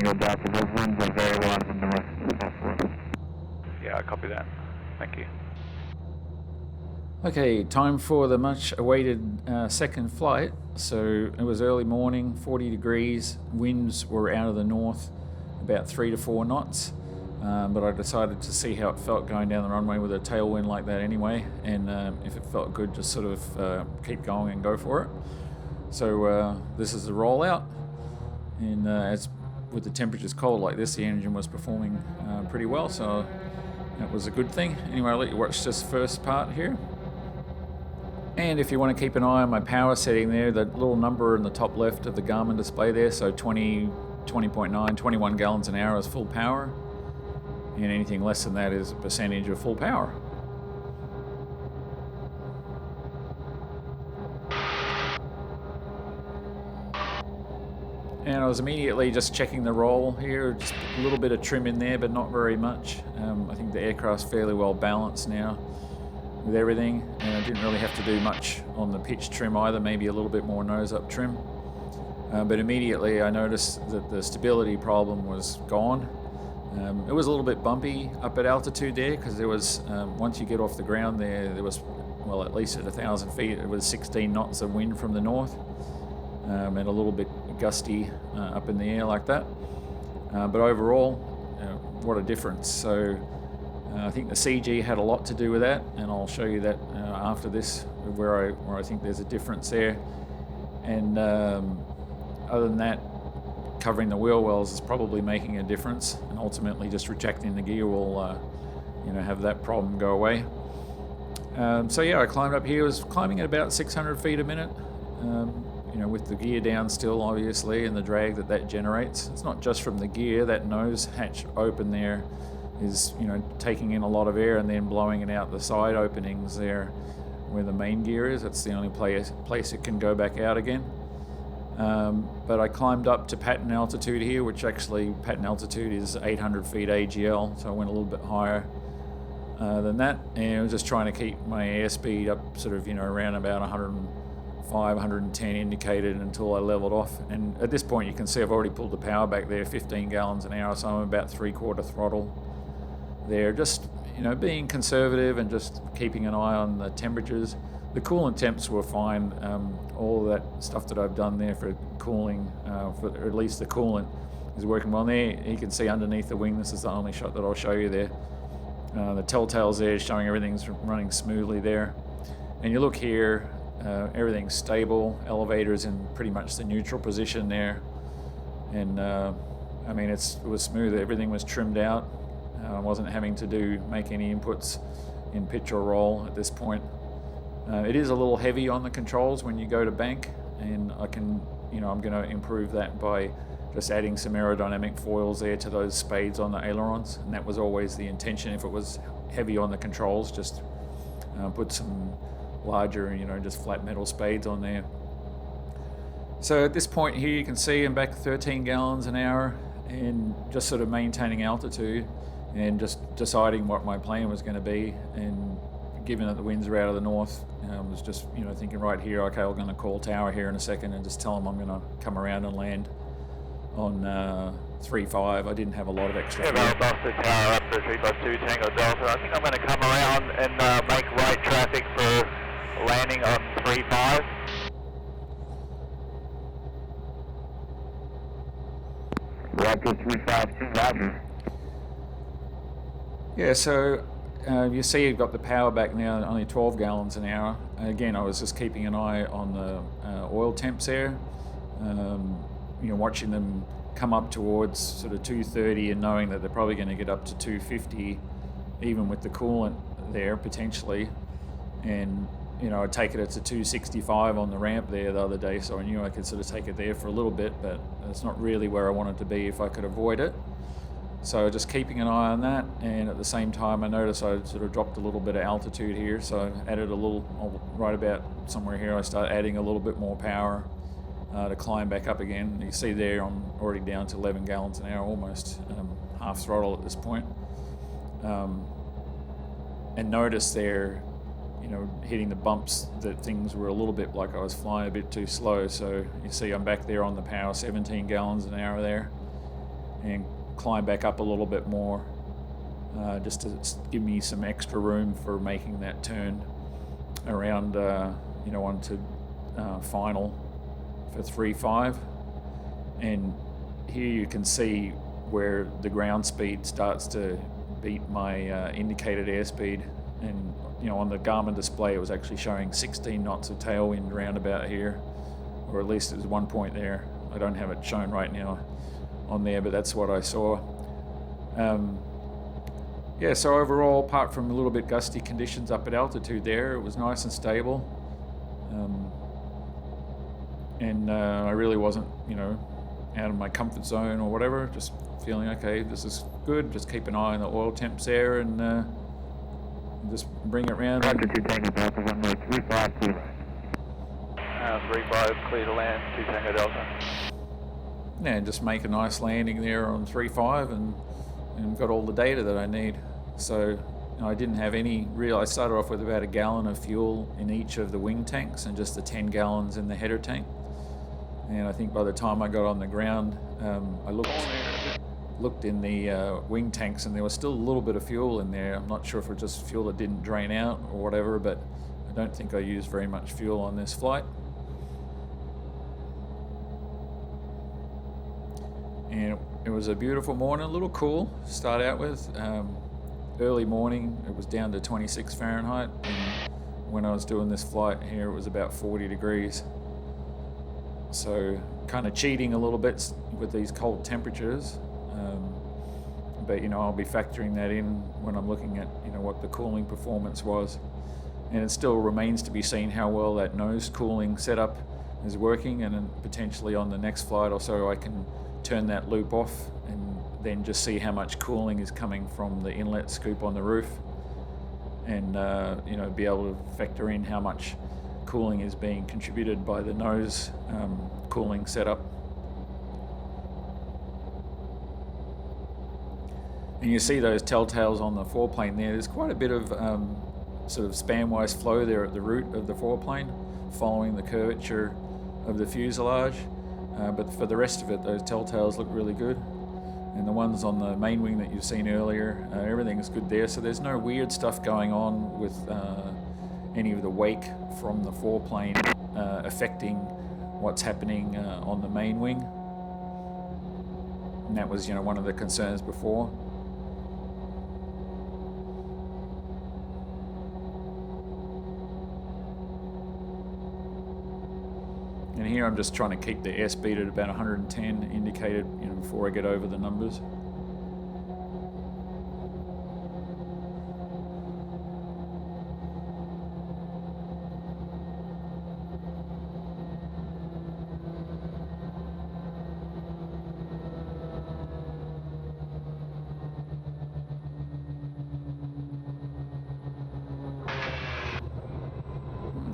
Tango Delta, those winds are very low in the north. Yeah, I copy that. Thank you. Okay, time for the much awaited second flight. So it was early morning, 40 degrees, winds were out of the north, about 3 to 4 knots. But I decided to see how it felt going down the runway with a tailwind like that anyway, and if it felt good, just sort of keep going and go for it. So this is the rollout, and as with the temperatures cold like this, the engine was performing pretty well, so that was a good thing. Anyway, I'll let you watch this first part here. And if you want to keep an eye on my power setting there, the little number in the top left of the Garmin display there, so 20.9, 21 gallons an hour is full power, and anything less than that is a percentage of full power. And I was immediately just checking the roll here, just a little bit of trim in there, but not very much. I think the aircraft's fairly well balanced now with everything, and I didn't really have to do much on the pitch trim either, maybe a little bit more nose up trim. But immediately I noticed that the stability problem was gone. It was a little bit bumpy up at altitude there, because there was, once you get off the ground there was, well, at least at 1,000 feet, it was 16 knots of wind from the north, and a little bit gusty up in the air like that. But overall, what a difference. So I think the CG had a lot to do with that, and I'll show you that after this, where I think there's a difference there. And other than that, covering the wheel wells is probably making a difference, and ultimately just rejecting the gear will have that problem go away. So yeah, I climbed up here. I was climbing at about 600 feet a minute, with the gear down still, obviously, and the drag that generates. It's not just from the gear. That nose hatch open there is taking in a lot of air and then blowing it out the side openings there where the main gear is. That's the only place it can go back out again. But I climbed up to pattern altitude here, which actually pattern altitude is 800 feet AGL, so I went a little bit higher than that, and I was just trying to keep my airspeed up sort of around about 105, 110 indicated until I leveled off. And at this point you can see I've already pulled the power back there, 15 gallons an hour, so I'm about 3/4 throttle there, just being conservative and just keeping an eye on the temperatures. The coolant temps were fine. All that stuff that I've done there for cooling, or at least the coolant, is working well. There you can see underneath the wing, this is the only shot that I'll show you there. The telltales there showing everything's running smoothly there. And you look here, everything's stable. Elevator's in pretty much the neutral position there. And it was smooth. Everything was trimmed out. I wasn't having to make any inputs in pitch or roll at this point. It is a little heavy on the controls when you go to bank, and I'm going to improve that by just adding some aerodynamic foils there to those spades on the ailerons, and that was always the intention. If it was heavy on the controls, just put some larger, just flat metal spades on there. So at this point here, you can see I'm back 13 gallons an hour, and just sort of maintaining altitude and just deciding what my plan was going to be. And given that the winds are out of the north, I was just thinking right here, okay, I'm going to call tower here in a second and just tell them I'm going to come around and land on 3-5. I didn't have a lot of extra fuel. Yeah, Buster Tower up to 352 Tango Delta. I think I'm going to come around and make right traffic for landing on 3-5. Raptor 352, roger. Yeah, so you see you've got the power back now, only 12 gallons an hour. Again, I was just keeping an eye on the oil temps there, watching them come up towards sort of 230 and knowing that they're probably going to get up to 250 even with the coolant there potentially. And I'd taken it to 265 on the ramp there the other day, so I knew I could sort of take it there for a little bit, but it's not really where I wanted to be if I could avoid it. So just keeping an eye on that, and at the same time I noticed I sort of dropped a little bit of altitude here, so I added a little, right about somewhere here, I started adding a little bit more power to climb back up again. You see there I'm already down to 11 gallons an hour, almost half throttle at this point. And notice there, hitting the bumps, that things were a little bit like I was flying a bit too slow. So you see I'm back there on the power, 17 gallons an hour there. and climb back up a little bit more, just to give me some extra room for making that turn around, onto final for 3.5. And here you can see where the ground speed starts to beat my indicated airspeed, and on the Garmin display it was actually showing 16 knots of tailwind around about here, or at least there's one point there. I don't have it shown right now on there, but that's what I saw. So overall, apart from a little bit gusty conditions up at altitude there, it was nice and stable, and I really wasn't out of my comfort zone or whatever, just feeling okay, this is good. Just keep an eye on the oil temps there, and just bring it around. Raptor 2 Tango Delta, runway 35 clear. 35 clear to land, 2 Tango Delta. Yeah, and just make a nice landing there on 3.5 and got all the data that I need. So I didn't have any real, I started off with about a gallon of fuel in each of the wing tanks and just the 10 gallons in the header tank. And I think by the time I got on the ground, I looked in the wing tanks, and there was still a little bit of fuel in there. I'm not sure if it was just fuel that didn't drain out or whatever, but I don't think I used very much fuel on this flight. And it was a beautiful morning, a little cool to start out with. Early morning, it was down to 26 Fahrenheit, and when I was doing this flight here, it was about 40 degrees. So kind of cheating a little bit with these cold temperatures, but I'll be factoring that in when I'm looking at what the cooling performance was. And it still remains to be seen how well that nose cooling setup is working, and then potentially on the next flight or so I can turn that loop off and then just see how much cooling is coming from the inlet scoop on the roof, and be able to factor in how much cooling is being contributed by the nose cooling setup. And you see those telltales on the foreplane there. There's quite a bit of sort of span-wise flow there at the root of the foreplane, following the curvature of the fuselage. But for the rest of it, those telltales look really good. And the ones on the main wing that you've seen earlier, everything is good there. So there's no weird stuff going on with any of the wake from the foreplane affecting what's happening on the main wing. And that was, one of the concerns before. And here I'm just trying to keep the airspeed at about 110 indicated, before I get over the numbers.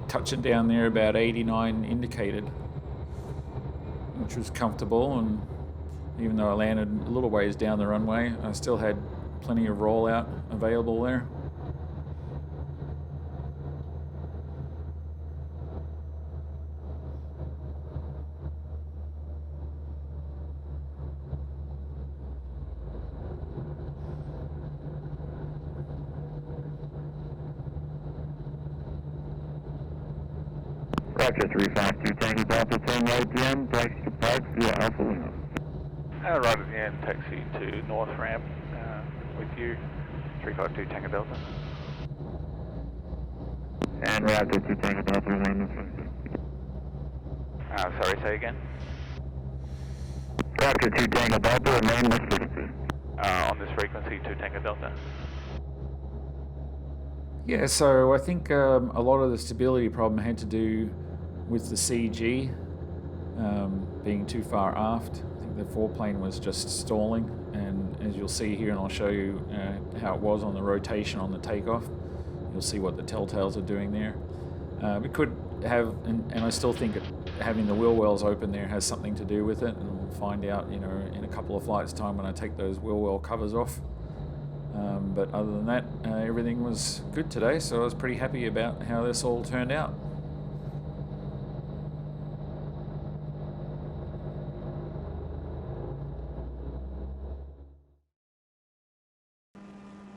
Touching down there about 89 indicated, which was comfortable, and even though I landed a little ways down the runway, I still had plenty of rollout available there. Raptor 352 Tango Delta, turn right again, taxi to park via Alpha Lima. Right again, taxi to North Ramp with you, 352 Tango Delta. And Raptor 2 Tango Delta, land this Sorry, say again? Raptor 2 Tango Delta, land this frequency. On this frequency, 2 Tango Delta. Yeah, so I think a lot of the stability problem had to do with the CG being too far aft. I think the foreplane was just stalling, and as you'll see here, and I'll show you how it was on the rotation on the takeoff, you'll see what the telltales are doing there. We could have, and I still think having the wheel wells open there has something to do with it, and we'll find out, in a couple of flights' time when I take those wheel well covers off. But other than that, everything was good today, so I was pretty happy about how this all turned out.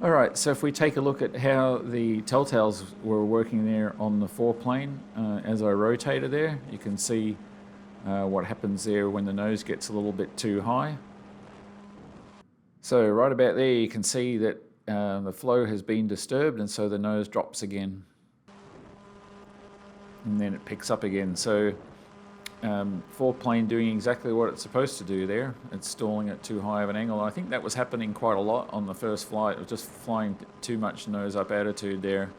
All right, so if we take a look at how the telltales were working there on the foreplane, as I rotated there, you can see what happens there when the nose gets a little bit too high. So right about there you can see that the flow has been disturbed, and so the nose drops again. And then it picks up again. So foreplane doing exactly what it's supposed to do there. It's stalling at too high of an angle. I think that was happening quite a lot on the first flight. It was just flying too much nose up attitude there.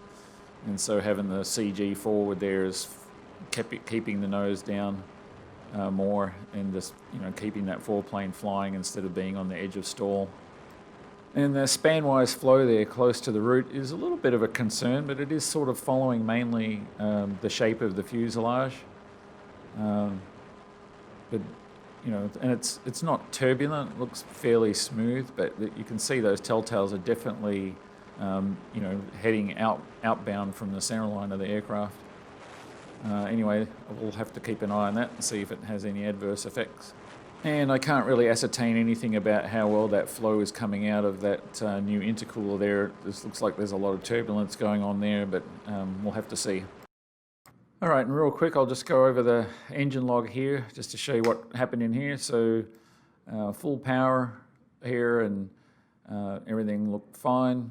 And so having the CG forward there is keeping the nose down more, and just keeping that foreplane flying instead of being on the edge of stall. And the span-wise flow there close to the root is a little bit of a concern, but it is sort of following mainly the shape of the fuselage. But and it's not turbulent. It looks fairly smooth, but you can see those telltales are definitely heading outbound from the centerline of the aircraft. Anyway, we'll have to keep an eye on that and see if it has any adverse effects. And I can't really ascertain anything about how well that flow is coming out of that new intercooler there. This looks like there's a lot of turbulence going on there, but we'll have to see. All right, and real quick, I'll just go over the engine log here just to show you what happened in here. So full power here, and everything looked fine.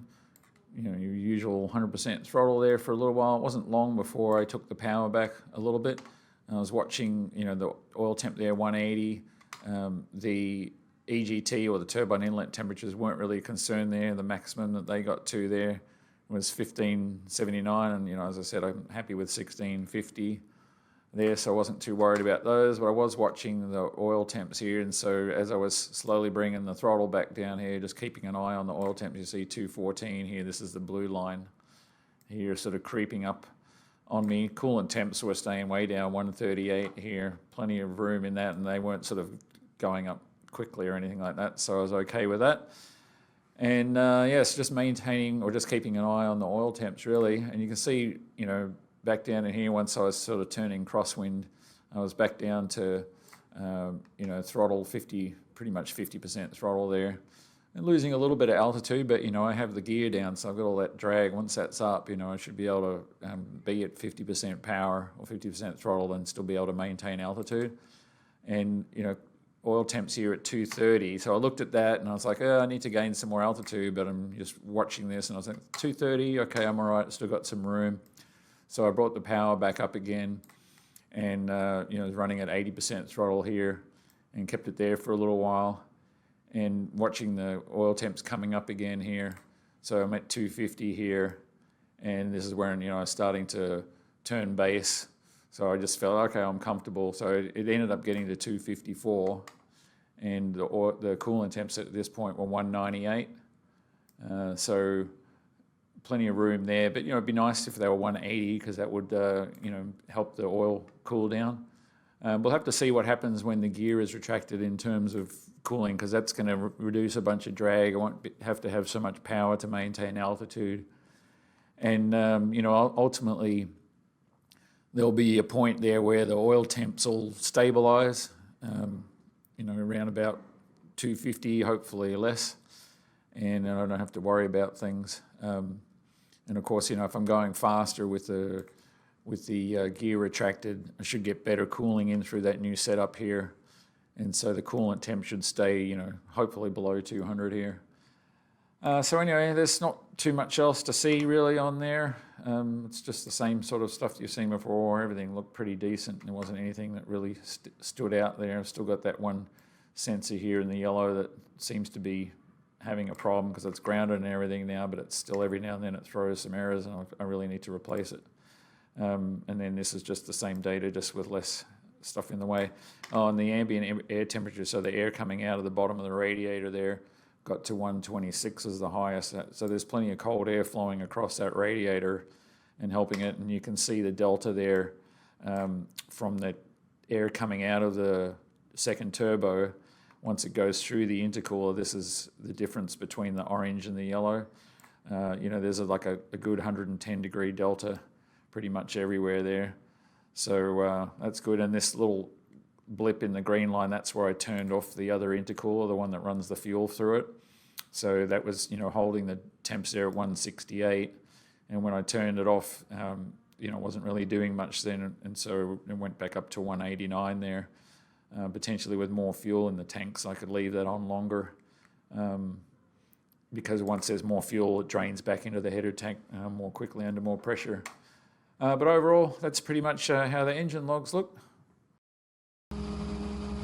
Your usual 100% throttle there for a little while. It wasn't long before I took the power back a little bit. I was watching, the oil temp there, 180. The EGT, or the turbine inlet temperatures, weren't really a concern there. The maximum that they got to there was 1579, and as I said, I'm happy with 1650 there, so I wasn't too worried about those. But I was watching the oil temps here, and so as I was slowly bringing the throttle back down here, just keeping an eye on the oil temps, you see 214 here. This is the blue line here, sort of creeping up on me. Coolant temps were staying way down, 138 here, plenty of room in that, and they weren't sort of going up quickly or anything like that, so I was okay with that. And yes, just maintaining, or just keeping an eye on the oil temps really. And you can see, back down in here, once I was sort of turning crosswind, I was back down to, throttle 50, pretty much 50% throttle there. And losing a little bit of altitude, but I have the gear down, so I've got all that drag. Once that's up, I should be able to be at 50% power or 50% throttle and still be able to maintain altitude. And oil temps here at 230, so I looked at that and I was like, I need to gain some more altitude, but I'm just watching this and I was like, 230, okay, I'm all right, still got some room. So I brought the power back up again, and was running at 80% throttle here, and kept it there for a little while, and watching the oil temps coming up again here. So I'm at 250 here, and this is where I was starting to turn base. So I just felt, okay, I'm comfortable. So it ended up getting to 254, and the coolant temps at this point were 198. So plenty of room there, but it'd be nice if they were 180, because that would help the oil cool down. We'll have to see what happens when the gear is retracted in terms of cooling, because that's going to reduce a bunch of drag. I won't have to have so much power to maintain altitude, and ultimately there'll be a point there where the oil temps will stabilize, around about 250, hopefully less, and I don't have to worry about things. And of course, if I'm going faster with the gear retracted, I should get better cooling in through that new setup here, and so the coolant temp should stay, hopefully below 200 here. So anyway, there's not too much else to see really on there. It's just the same sort of stuff you've seen before. Everything looked pretty decent. There wasn't anything that really stood out there. I've still got that one sensor here in the yellow that seems to be having a problem, because it's grounded and everything now, but it's still every now and then it throws some errors, and I really need to replace it. And then this is just the same data, just with less stuff in the way. Oh, and the ambient air temperature, so the air coming out of the bottom of the radiator there, got to 126 as the highest. So there's plenty of cold air flowing across that radiator and helping it. And you can see the delta there from the air coming out of the second turbo. Once it goes through the intercooler, this is the difference between the orange and the yellow. There's like a good 110 degree delta pretty much everywhere there. So that's good. And this little blip in the green line, that's where I turned off the other intercooler, the one that runs the fuel through it. So that was, holding the temps there at 168, and when I turned it off, you know, wasn't really doing much then, and so it went back up to 189 there, potentially with more fuel in the tanks. I could leave that on longer, because once there's more fuel, it drains back into the header tank more quickly under more pressure. But overall, that's pretty much how the engine logs look.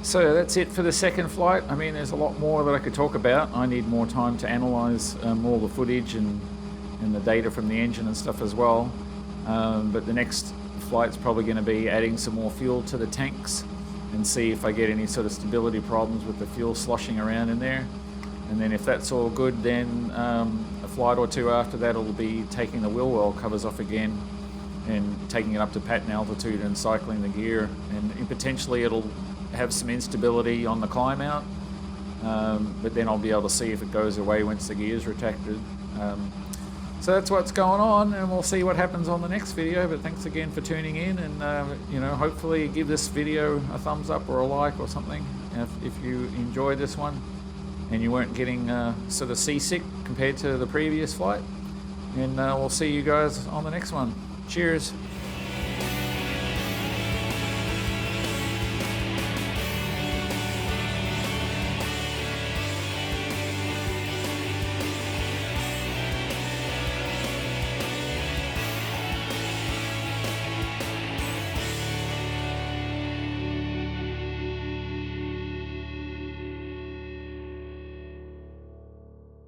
So that's it for the second flight. I mean, there's a lot more that I could talk about. I need more time to analyse all the footage and the data from the engine and stuff as well. But the next flight's probably going to be adding some more fuel to the tanks and see if I get any sort of stability problems with the fuel sloshing around in there. And then if that's all good, then a flight or two after that will be taking the wheel well covers off again and taking it up to pattern altitude and cycling the gear. And potentially it'll have some instability on the climb out, but then I'll be able to see if it goes away once the gear's retracted. So that's what's going on, and we'll see what happens on the next video. But thanks again for tuning in, and you know, hopefully give this video a thumbs up or a like or something if you enjoyed this one and you weren't getting sort of seasick compared to the previous flight. And we'll see you guys on the next one. Cheers.